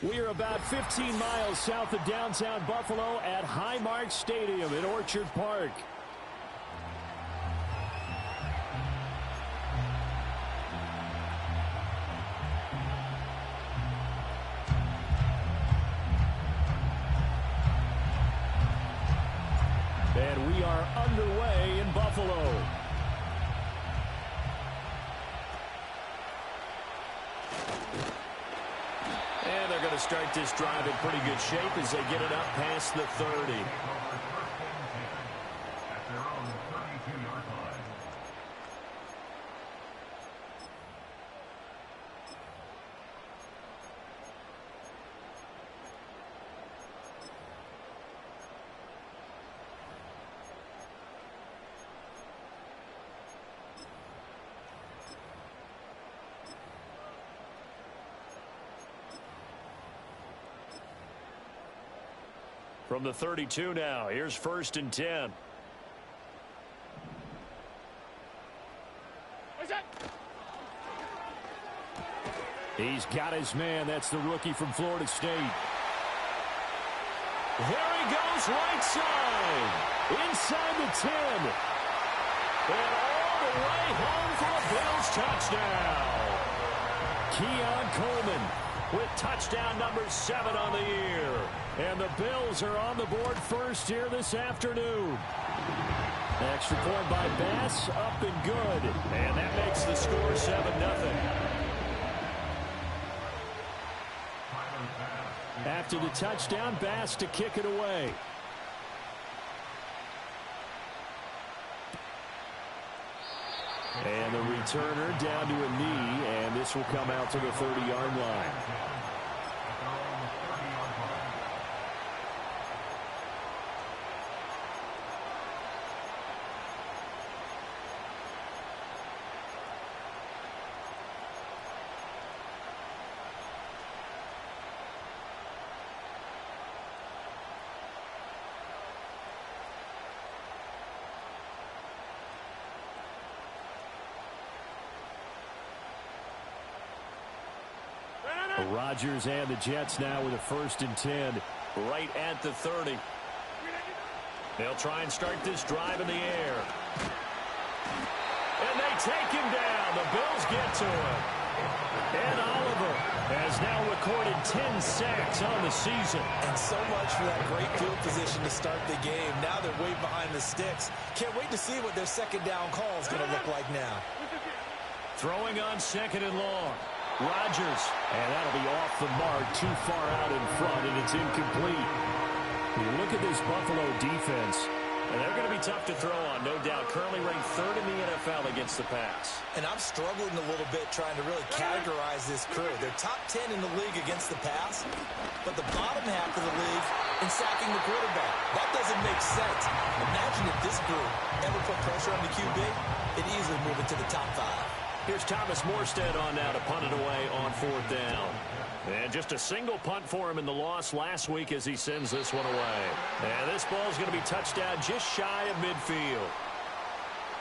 We are about 15 miles south of downtown Buffalo at Highmark Stadium in Orchard Park. And we are underway in Buffalo. And they're going to start this drive in pretty good shape as they get it up past the 30. From the 32 now, here's 1st and 10. He's got his man. That's the rookie from Florida State. There he goes, right side. Inside the 10. And all the way home for a Bills touchdown. Keon Coleman with touchdown number 7 on the year. And the Bills are on the board first here this afternoon. Extra point by Bass, up and good. And that makes the score 7-0. After the touchdown, Bass to kick it away. And the returner down to a knee, and this will come out to the 30-yard line. Rodgers and the Jets now with a 1st and 10 right at the 30. They'll try and start this drive in the air. And they take him down. The Bills get to him. And Oliver has now recorded 10 sacks on the season. And so much for that great field position to start the game. Now they're way behind the sticks. Can't wait to see what their second down call is going to look like now. Throwing on 2nd and long. Rodgers, and that'll be off the mark, too far out in front, and it's incomplete. You look at this Buffalo defense, and they're going to be tough to throw on, no doubt. Currently ranked 3rd in the NFL against the pass. And I'm struggling a little bit trying to really categorize this crew. They're top 10 in the league against the pass, but the bottom half of the league in sacking the quarterback. That doesn't make sense. Imagine if this group ever put pressure on the QB, it'd easily move into the top 5. Here's Thomas Morstead on now to punt it away on 4th down. And just a single punt for him in the loss last week as he sends this one away. And this ball is going to be touched down just shy of midfield.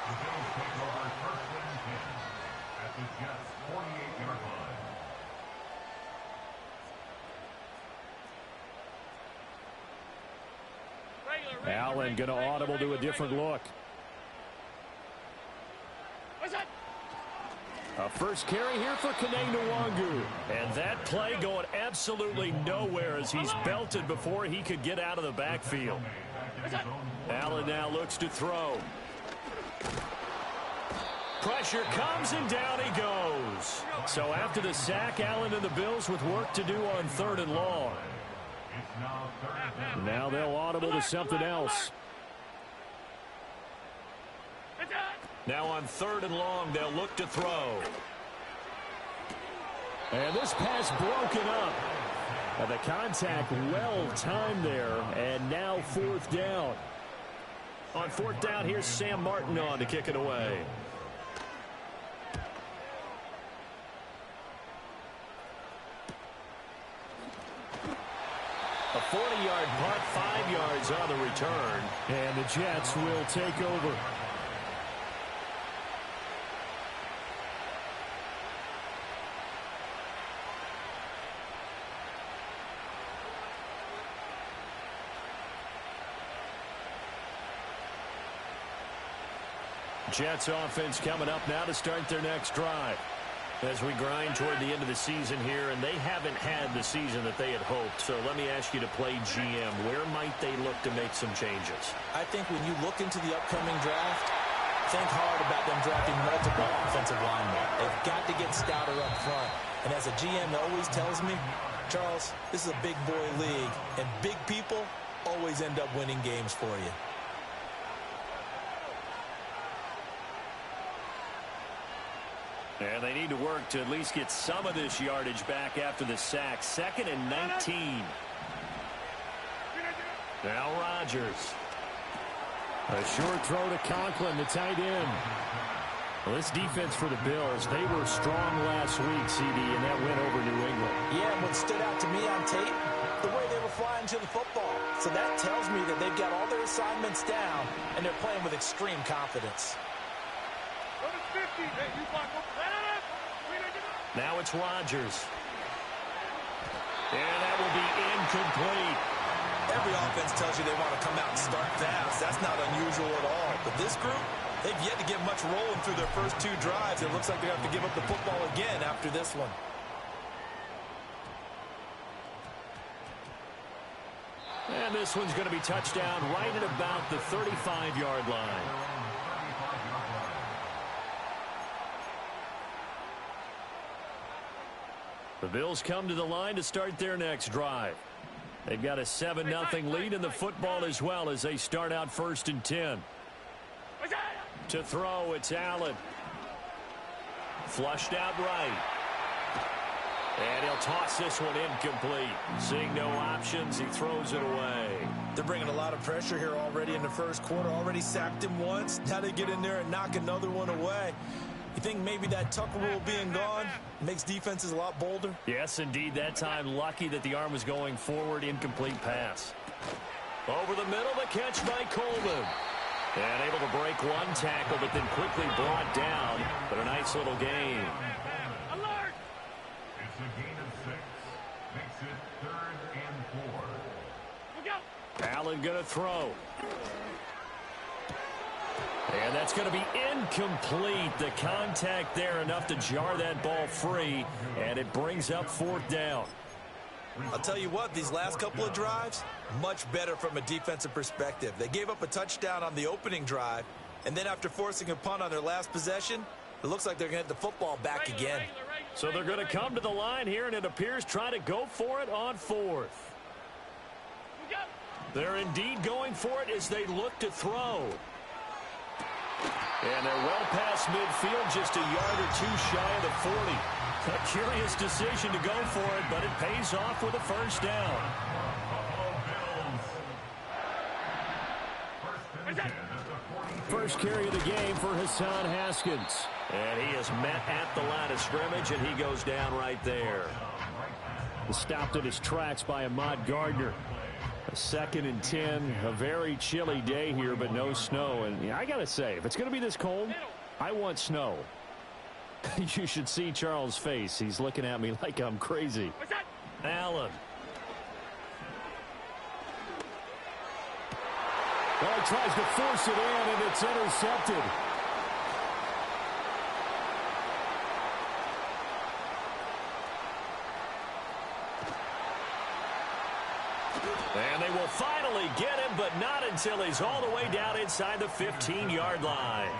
The Bills take over 1st and 10 at the Jets' 48-yard line. Allen going to audible to a different look. A first carry here for Kene Nwangu. And that play going absolutely nowhere as he's belted before he could get out of the backfield. Allen now looks to throw. Pressure comes and down he goes. So after the sack, Allen and the Bills with work to do on 3rd and long. Now they'll audible to something else. Now on 3rd and long, they'll look to throw. And this pass broken up. And the contact well timed there. And now 4th down. On 4th down, here's Sam Martin on to kick it away. A 40-yard punt, 5 yards on the return. And the Jets will take over. Jets offense coming up now to start their next drive. As we grind toward the end of the season here, and they haven't had the season that they had hoped. So let me ask you to play GM. Where might they look to make some changes? I think when you look into the upcoming draft, think hard about them drafting multiple offensive linemen. They've got to get stouter up front. And as a GM always tells me, Charles, this is a big boy league, and big people always end up winning games for you. And they need to work to at least get some of this yardage back after the sack. 2nd and 19. Now Rodgers. A short throw to Conklin, the tight end. Well, this defense for the Bills, they were strong last week, CD, and that went over New England. Yeah, and what stood out to me on tape, the way they were flying to the football. So that tells me that they've got all their assignments down, and they're playing with extreme confidence. Now it's Rodgers. And that will be incomplete. Every offense tells you they want to come out and start fast. That's not unusual at all. But this group, they've yet to get much rolling through their first 2 drives. It looks like they have to give up the football again after this one. And this one's going to be touchdown right at about the 35-yard line. The Bills come to the line to start their next drive. They've got a 7-0 lead in the football as well as they start out 1st and 10. To throw, it's Allen. Flushed out right. And he'll toss this one incomplete. Seeing no options, he throws it away. They're bringing a lot of pressure here already in the first quarter. Already sacked him once. Now they get in there and knock another one away. You think maybe that Tucker rule being gone makes defenses a lot bolder? Yes, indeed. That time, lucky that the arm was going forward. Incomplete pass. Over the middle, the catch by Coleman. And able to break one tackle, but then quickly brought down. But a nice little gain. Alert! It's a gain of 6. Makes it 3rd and 4. Look out! Allen going to throw. And that's going to be incomplete. The contact there enough to jar that ball free, and it brings up 4th down. I'll tell you what, these last couple of drives, much better from a defensive perspective. They gave up a touchdown on the opening drive, and then after forcing a punt on their last possession, it looks like they're going to get the football back again. So they're going to come to the line here, and it appears trying to go for it on 4th. They're indeed going for it as they look to throw. And they're well past midfield, just a yard or 2 shy of the 40. A curious decision to go for it, but it pays off with a 1st down. First carry of the game for Hassan Haskins. And he is met at the line of scrimmage, and he goes down right there. Stopped at his tracks by Ahmad Gardner. A 2nd and 10, a very chilly day here, but no snow. And yeah, I got to say, if it's going to be this cold, I want snow. You should see Charles' face. He's looking at me like I'm crazy. Allen. Well, he tries to force it in, and it's intercepted. And they will finally get him, but not until he's all the way down inside the 15-yard line.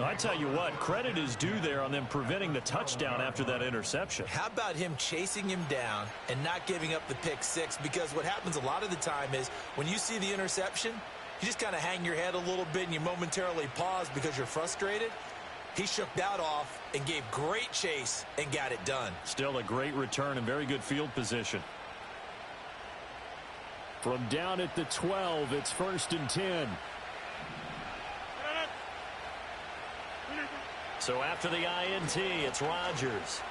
I tell you what, credit is due there on them preventing the touchdown after that interception. How about him chasing him down and not giving up the pick 6? Because what happens a lot of the time is when you see the interception, you just kind of hang your head a little bit and you momentarily pause because you're frustrated. He shook that off and gave great chase and got it done. Still a great return and very good field position. From down at the 12, it's 1st and 10. So after the INT, it's Rodgers.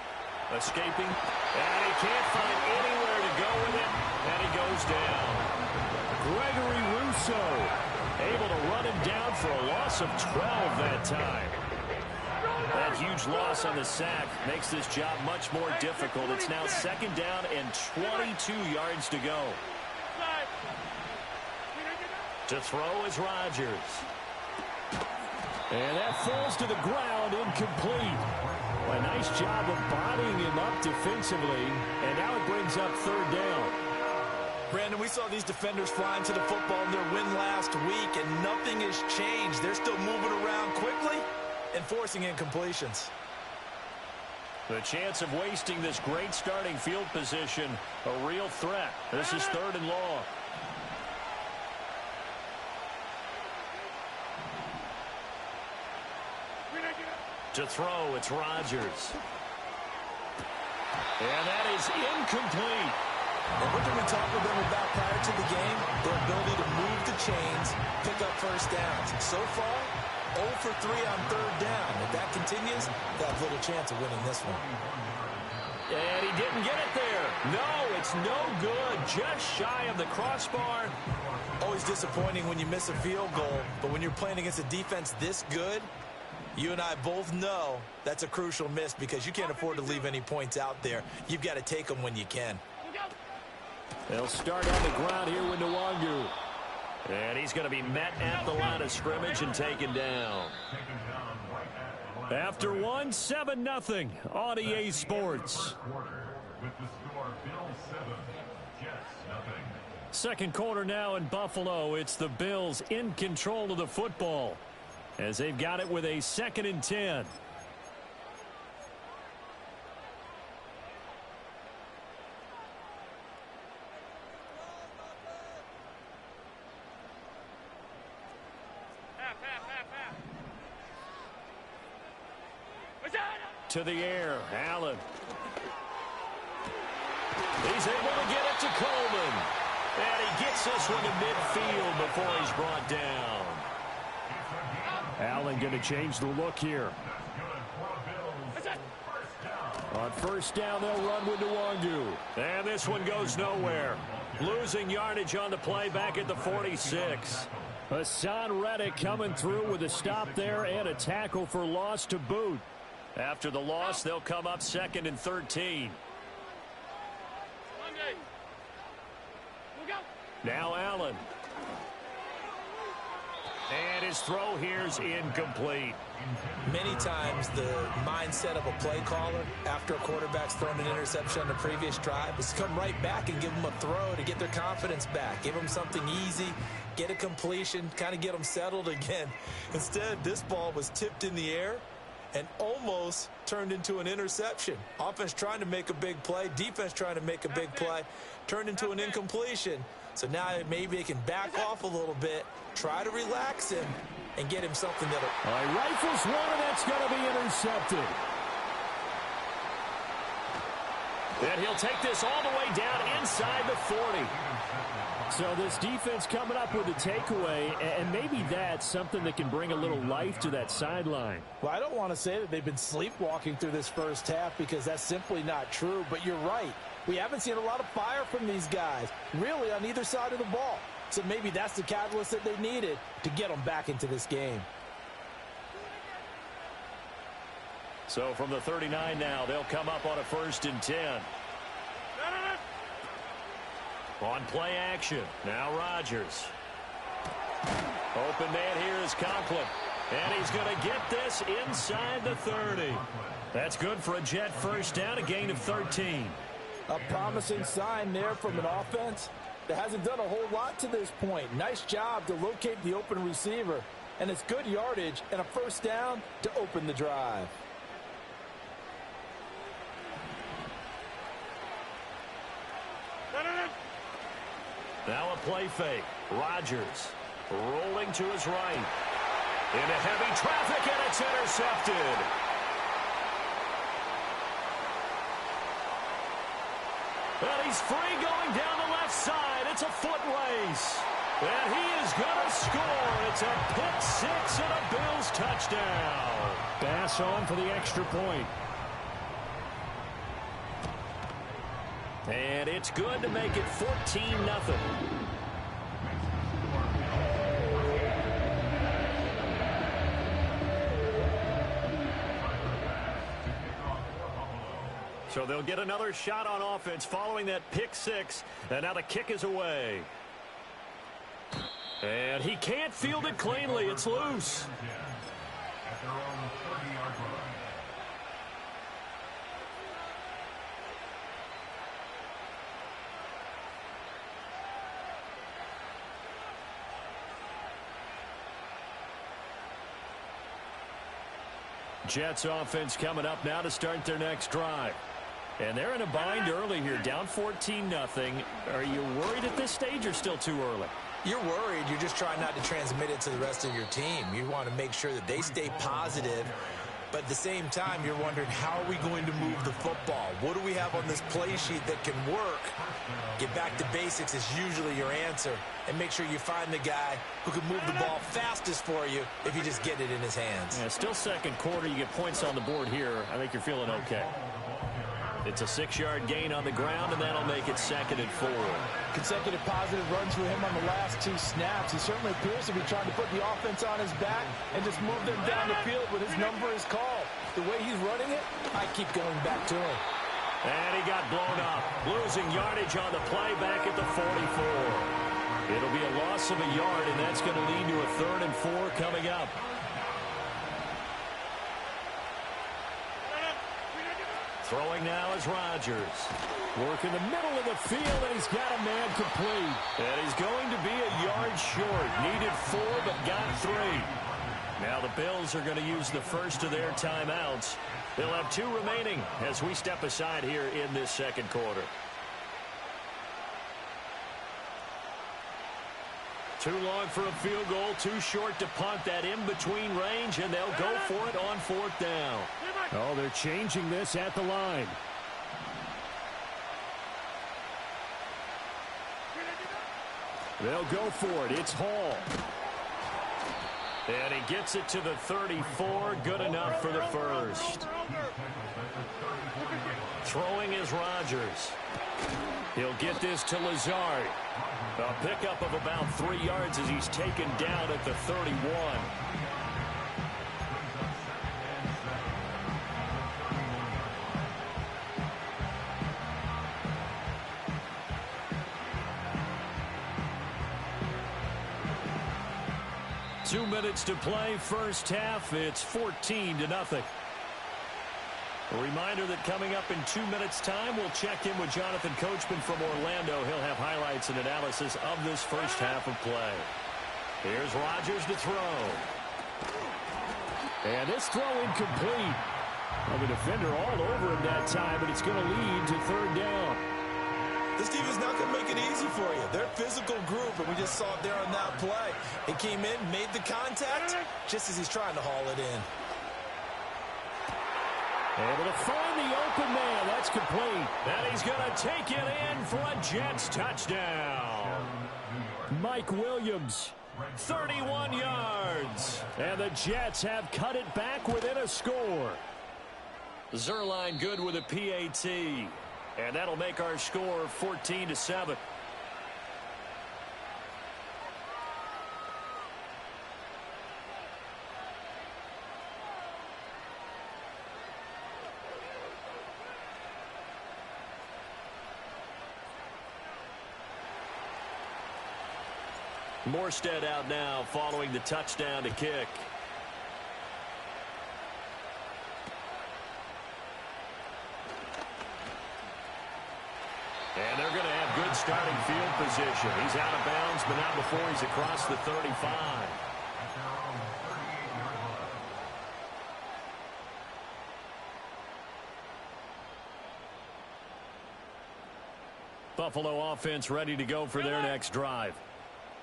Escaping, and he can't find anywhere to go with it, and he goes down. Gregory Rousseau able to run him down for a loss of 12 that time. That huge loss on the sack makes this job much more difficult. It's now 2nd down and 22 yards to go. To throw is Rodgers. And that falls to the ground, incomplete. A nice job of bodying him up defensively, and now it brings up third down. Brandon, we saw these defenders flying to the football in their win last week, and nothing has changed. They're still moving around quickly and forcing incompletions. The chance of wasting this great starting field position, a real threat. This is third and long. To throw, it's Rodgers. And that is incomplete. And what did we talk with them about prior to the game? Their ability to move the chains, pick up first downs. So far, 0 for 3 on third down. If that continues, they have little chance of winning this one. And he didn't get it there. No, it's no good. Just shy of the crossbar. Always disappointing when you miss a field goal, but when you're playing against a defense this good, you and I both know that's a crucial miss because you can't afford to leave any points out there. You've got to take them when you can. They'll start on the ground here with Nwangu. And he's going to be met at the line of scrimmage and taken down. After 1, 7-0 on EA Sports. Second quarter now in Buffalo. It's the Bills in control of the football as they've got it with a 2nd and 10. To the air, Allen. He's able to get it to Coleman. And he gets this one to midfield before he's brought down. Allen going to change the look here. On first down, they'll run with Nwangu. And this one goes nowhere. Losing yardage on the play back at the 46. Hassan Reddick coming through with a stop there and a tackle for loss to boot. After the loss, they'll come up 2nd and 13. Now Allen. And his throw here is incomplete. Many times the mindset of a play caller after a quarterback's thrown an interception on the previous drive is to come right back and give them a throw to get their confidence back. Give them something easy, get a completion, kind of get them settled again. Instead, this ball was tipped in the air and almost turned into an interception. Offense trying to make a big play, defense trying to make a big play, turned into an incompletion. So now maybe they can back off a little bit, try to relax him, and get him something that'll... Rifles one, and that's going to be intercepted. And he'll take this all the way down inside the 40. So this defense coming up with a takeaway, and maybe that's something that can bring a little life to that sideline. Well, I don't want to say that they've been sleepwalking through this first half because that's simply not true, but you're right. We haven't seen a lot of fire from these guys, really, on either side of the ball. So maybe that's the catalyst that they needed to get them back into this game. So from the 39 now, they'll come up on a 1st and 10. On play action, now Rodgers. Open man here is Conklin. And he's going to get this inside the 30. That's good for a Jet first down, a gain of 13. A promising sign there from an offense that hasn't done a whole lot to this point. Nice job to locate the open receiver. And it's good yardage and a first down to open the drive. Now a play fake. Rodgers rolling to his right. Into heavy traffic, and it's intercepted. And he's free going down the left side. It's a foot race. And he is going to score. It's a pick six and a Bills touchdown. Pass on for the extra point. And it's good to make it 14-0. So they'll get another shot on offense following that pick six. And now the kick is away. And he can't field it cleanly. It's loose. Jets offense coming up now to start their next drive. And they're in a bind early here, down 14-0. Are you worried at this stage or still too early? You're worried. You're just trying not to transmit it to the rest of your team. You want to make sure that they stay positive. But at the same time, you're wondering, how are we going to move the football? What do we have on this play sheet that can work? Get back to basics is usually your answer. And make sure you find the guy who can move the ball fastest for you if you just get it in his hands. Yeah, still second quarter. You get points on the board here. I think you're feeling okay. It's a 6-yard gain on the ground, and that'll make it 2nd and 4. Consecutive positive runs for him on the last 2 snaps. He certainly appears to be trying to put the offense on his back and just move them down the field when his number is called. The way he's running it, I keep going back to him. And he got blown up, losing yardage on the play back at the 44. It'll be a loss of a yard, and that's going to lead to a 3rd and 4 coming up. Throwing now is Rodgers. Work in the middle of the field, and he's got a man complete. And he's going to be a yard short. Needed 4, but got 3. Now the Bills are going to use the first of their timeouts. They'll have 2 remaining as we step aside here in this second quarter. Too long for a field goal, too short to punt. That in-between range, and they'll go for it on 4th down. Oh, they're changing this at the line. They'll go for it. It's Hall. And he gets it to the 34. Good enough for the first. Throwing is Rodgers. He'll get this to Lazard. A pickup of about 3 yards as he's taken down at the 31. Two minutes to play, first half. It's 14-0. A reminder that coming up in 2 minutes' time, we'll check in with Jonathan Coachman from Orlando. He'll have highlights and analysis of this first half of play. Here's Rodgers to throw. And this throw incomplete. Well, the defender all over him that time, but it's going to lead to 3rd down. This team is not going to make it easy for you. They're a physical group, and we just saw it there on that play. He came in, made the contact, just as he's trying to haul it in. Able to find the open man. That's complete. And he's going to take it in for a Jets touchdown. Mike Williams, 31 yards. And the Jets have cut it back within a score. Zuerlein good with a PAT. And that'll make our score 14-7. Morstead out now following the touchdown to kick. And they're going to have good starting field position. He's out of bounds, but not before he's across the 35. Buffalo offense ready to go for their next drive.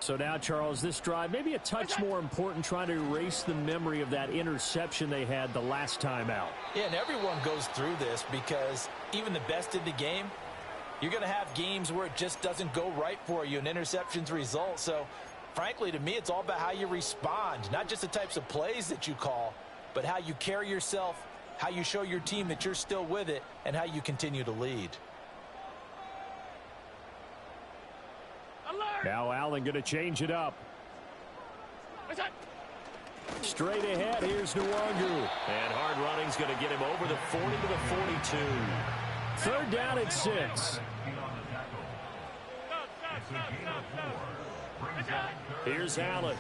So now, Charles, this drive maybe a touch more important, trying to erase the memory of that interception they had the last time out. Yeah, and everyone goes through this because even the best in the game, you're going to have games where it just doesn't go right for you and interceptions result. So, frankly, to me, it's all about how you respond, not just the types of plays that you call, but how you carry yourself, how you show your team that you're still with it, and how you continue to lead. Now Allen going to change it up. Straight ahead, here's Nwangu. And hard running's going to get him over the 40 to the 42. 3rd down at 6. Here's Allen.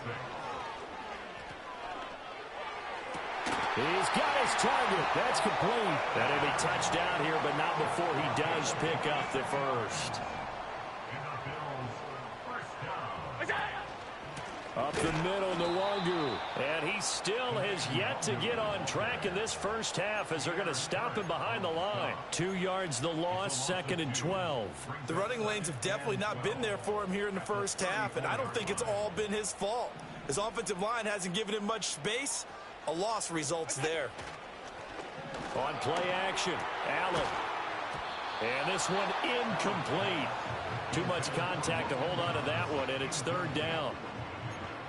He's got his target. That's complete. That'll be touchdown here, but not before he does pick up the first. Up the middle, Nwangu. And he's still has yet to get on track in this first half as they're going to stop him behind the line. 2 yards the loss, 2nd and 12. The running lanes have definitely not been there for him here in the first half, and I don't think it's all been his fault. His offensive line hasn't given him much space. A loss results there. On play action, Allen. And this one incomplete. Too much contact to hold on to that one, and it's 3rd down.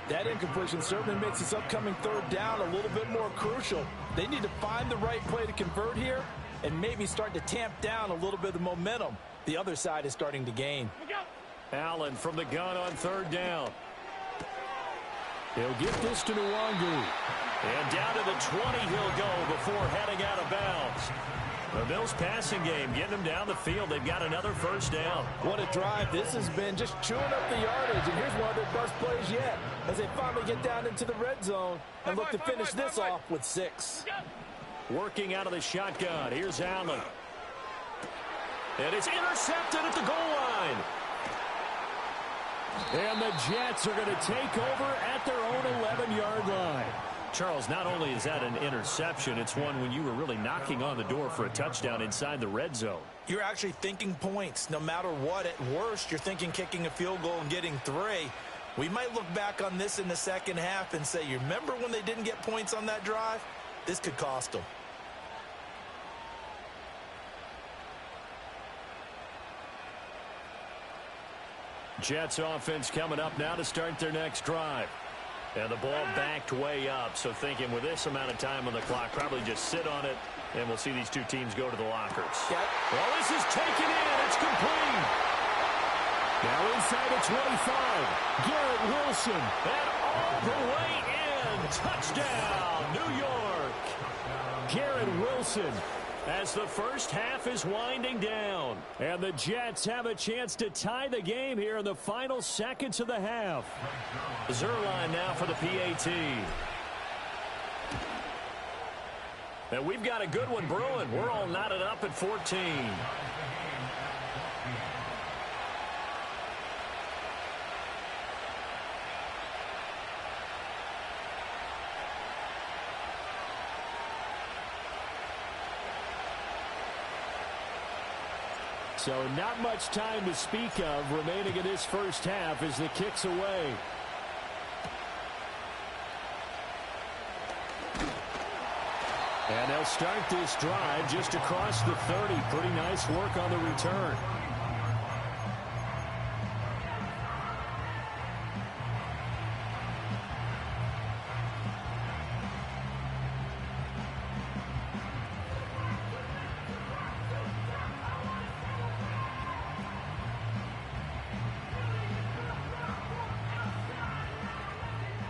That incompletion certainly makes this upcoming 3rd down a little bit more crucial. They need to find the right play to convert here and maybe start to tamp down a little bit of the momentum the other side is starting to gain. Allen from the gun on 3rd down. He'll get this to Nwangu. And down to the 20 he'll go before heading out of bounds. The Bills passing game getting them down the field. They've got another 1st down. What a drive this has been, just chewing up the yardage. And here's one of their best plays yet as they finally get down into the red zone and look to finish this off with 6. Working out of the shotgun. Here's Allen. And it's intercepted at the goal line. And the Jets are going to take over at their own 11-yard line. Charles, not only is that an interception, it's one when you were really knocking on the door for a touchdown inside the red zone. You're actually thinking points. No matter what, at worst, you're thinking kicking a field goal and getting 3. We might look back on this in the second half and say, you remember when they didn't get points on that drive? This could cost them. Jets offense coming up now to start their next drive. And the ball backed way up, so thinking with this amount of time on the clock, probably just sit on it, and we'll see these two teams go to the lockers. Yep. Well, this is taken in. It's complete. Now inside the 25. Garrett Wilson. And all the way in. Touchdown, New York. Garrett Wilson as the first half is winding down. And the Jets have a chance to tie the game here in the final seconds of the half. Zuerlein now for the PAT. And we've got a good one brewing. We're all knotted up at 14. So not much time to speak of remaining in this first half as the kick's away. And they'll start this drive just across the 30. Pretty nice work on the return.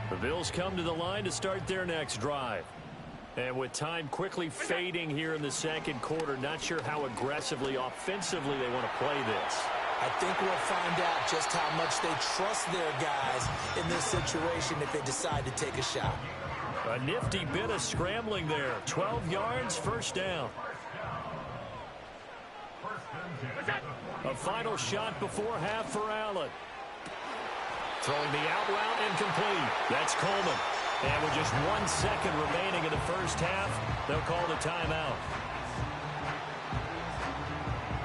The Bills come to the line to start their next drive. And with time quickly fading here in the second quarter, not sure how aggressively, offensively they want to play this. I think we'll find out just how much they trust their guys in this situation if they decide to take a shot. A nifty bit of scrambling there. 12 yards, 1st down. A final shot before half for Allen. Throwing the out route incomplete. That's Coleman. And with just 1 second remaining in the first half, they'll call the timeout.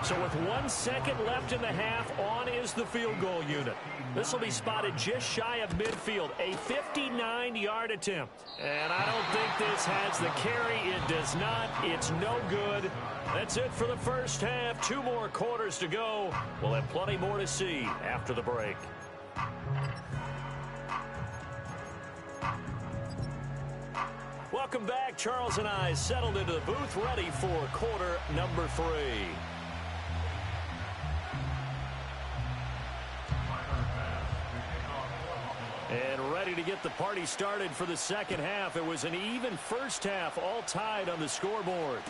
So with 1 second left in the half, on is the field goal unit. This will be spotted just shy of midfield, a 59-yard attempt. And I don't think this has the carry. It does not. It's no good. That's it for the first half. 2 more quarters to go. We'll have plenty more to see after the break. Welcome back. Charles and I settled into the booth, ready for quarter number 3. And ready to get the party started for the second half. It was an even first half, all tied on the scoreboard.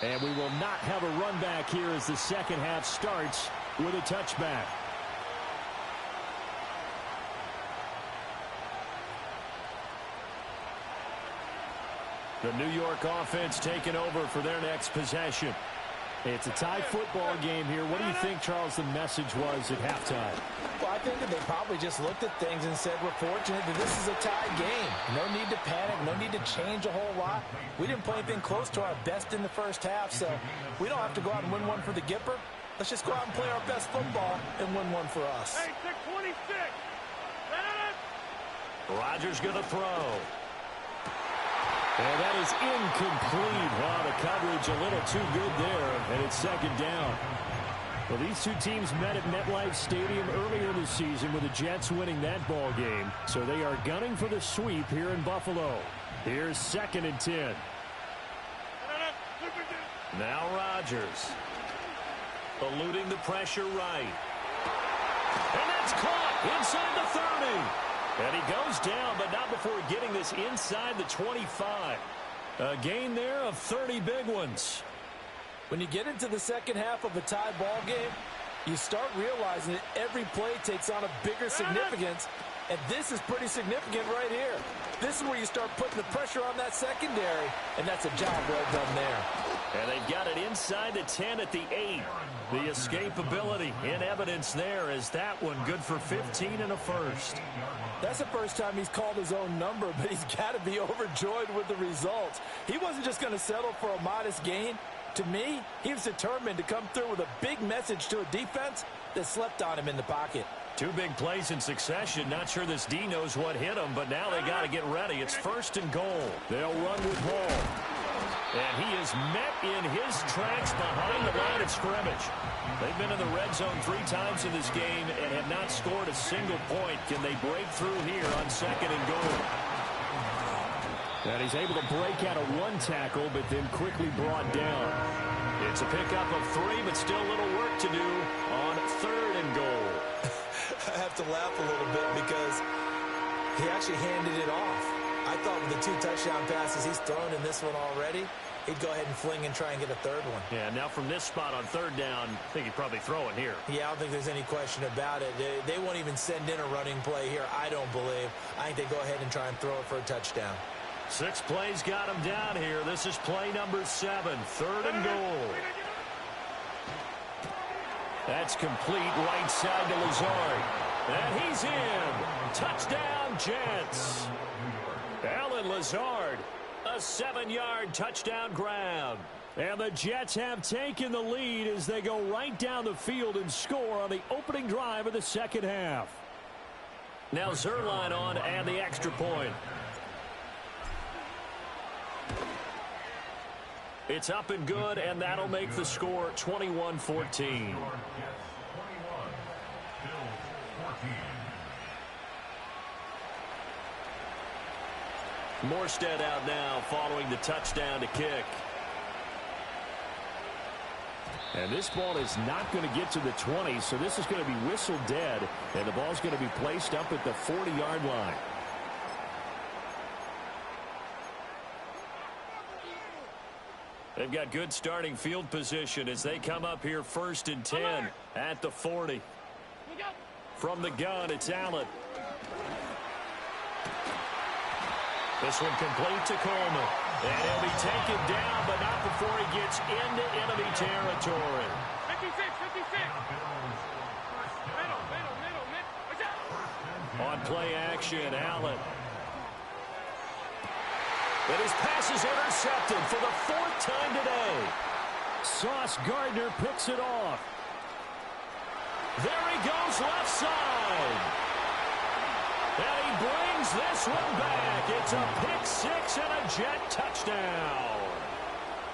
And we will not have a run back here as the second half starts with a touchback. The New York offense taking over for their next possession. It's a tie football game here. What do you think, Charles, the message was at halftime? Well, I think that they probably just looked at things and said, we're fortunate that this is a tie game. No need to panic. No need to change a whole lot. We didn't play anything close to our best in the first half, so we don't have to go out and win one for the Gipper. Let's just go out and play our best football and win one for us. Hey, 626. Rodgers going to throw. And that is incomplete. Wow, the coverage a little too good there, and it's second down. Well, these two teams met at MetLife Stadium earlier this season with the Jets winning that ball game. So they are gunning for the sweep here in Buffalo. Here's 2nd and 10. Now Rodgers. Eluding the pressure right. And that's caught inside the 30. And he goes down, but not before getting this inside the 25. A gain there of 30 big ones. When you get into the second half of a tie ball game, you start realizing that every play takes on a bigger significance, and this is pretty significant right here. This is where you start putting the pressure on that secondary, and that's a job well done there. And they've got it inside the 10 at the 8. The escapability in evidence there is that one good for 15 and a first. That's the first time he's called his own number, but he's got to be overjoyed with the results. He wasn't just going to settle for a modest gain. To me, he was determined to come through with a big message to a defense that slept on him in the pocket. 2 big plays in succession. Not sure this D knows what hit him, but now they got to get ready. It's 1st and goal. They'll run with Hall. And he is met in his tracks behind the line of scrimmage. They've been in the red zone 3 times in this game and have not scored a single point. Can they break through here on 2nd and goal? And he's able to break out of 1 tackle, but then quickly brought down. It's a pickup of 3, but still a little work to do on 3rd and goal. I have to laugh a little bit because he actually handed it off. I thought with the 2 touchdown passes he's thrown in this one already, he'd go ahead and fling and try and get a 3rd one. Yeah, now from this spot on 3rd down, I think he'd probably throw it here. Yeah, I don't think there's any question about it. They won't even send in a running play here, I don't believe. I think they go ahead and try and throw it for a touchdown. 6 plays got him down here. This is play number 7, 3rd and goal. That's complete right side to Lazard. And he's in. Touchdown, Jets. Allen Lazard, a 7-yard touchdown grab. And the Jets have taken the lead as they go right down the field and score on the opening drive of the second half. Now Zuerlein on and the extra point. It's up and good, and that'll make the score 21-14. Morstead out now following the touchdown to kick. And this ball is not going to get to the 20, so this is going to be whistled dead, and the ball's going to be placed up at the 40-yard line. They've got good starting field position as they come up here 1st and 10 at the 40. From the gun, it's Allen. This one complete to Coleman. And he'll be taken down, but not before he gets into enemy territory. 56. Middle. On play action, Allen. But his pass is intercepted for the 4th time today. Sauce Gardner picks it off. There he goes left side. And he brings this one back. It's a pick 6 and a Jet touchdown.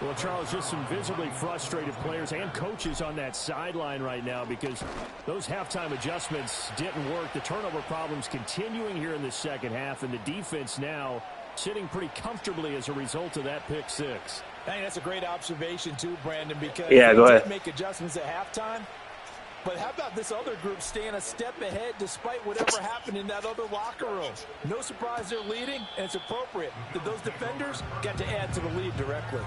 Well, Charles, just some visibly frustrated players and coaches on that sideline right now because those halftime adjustments didn't work. The turnover problems continuing here in the second half, and the defense now sitting pretty comfortably as a result of that pick 6. I think that's a great observation too, Brandon, because go ahead. they did make adjustments at halftime. But how about this other group staying a step ahead despite whatever happened in that other locker room? No surprise they're leading, and it's appropriate that those defenders got to add to the lead directly.